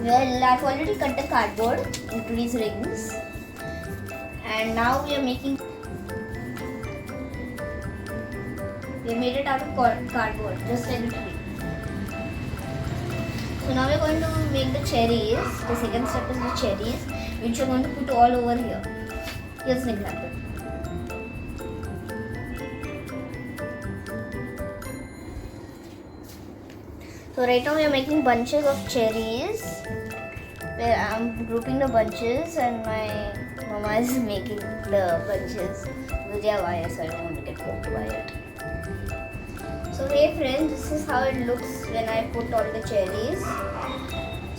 Well, I've already cut the cardboard into these rings, and now we are making. We made it out of cardboard, just like the tree. So now we're going to make the cherries. The second step is the cherries, which we're going to put all over here. Here's an example. So right now we are making bunches of cherries. Where I'm grouping the bunches and my mama is making the bunches with their wire, so I don't want to get poked by it. So hey friends, this is how it looks when I put all the cherries.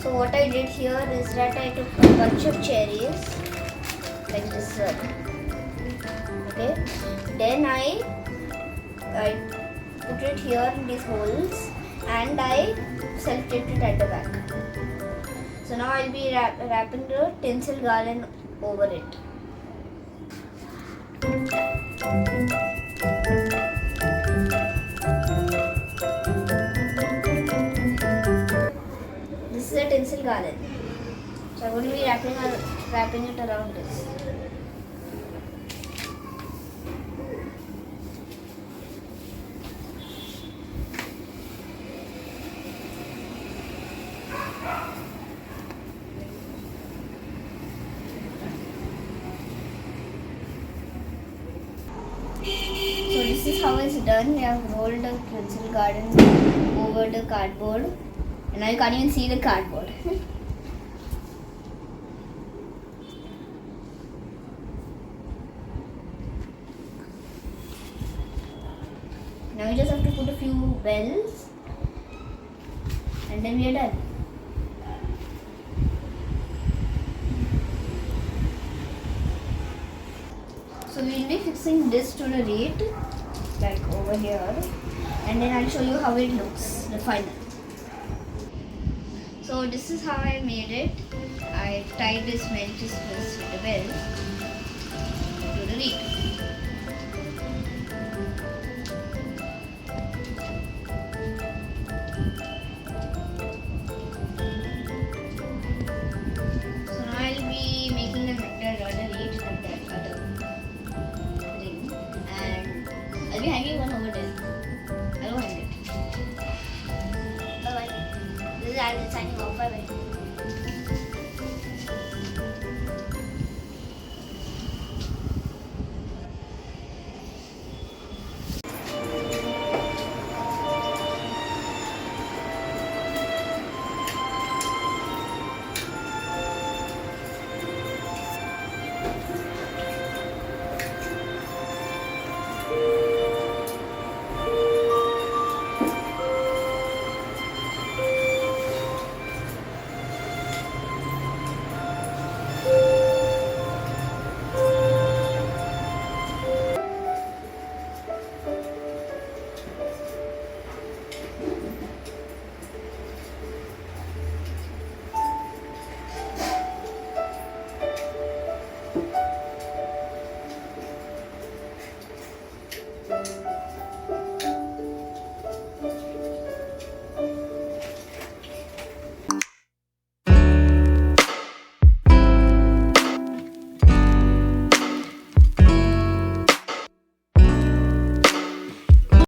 So what I did here is that I took a bunch of cherries like this okay. Then I put it here in these holes and I self-taped it at the back. So now I'll be wrapping the tinsel garland over it. This is a tinsel garland. So I'm going to be wrapping it around this. So this is how it's done. We have rolled the tinsel garland over the cardboard, and now you can't even see the cardboard. Now we just have to put a few bells, and then we are done. So we will be fixing this to the wreath, like over here, and then I'll show you how it looks, the final. So this is how I made it. I tied this melted twist with the bell to the wreath. So now I'll be making the other wreath like that other ring, and I'll be hanging one over there. I'll go hang it. Bye bye. This is Alan signing off. Bye bye.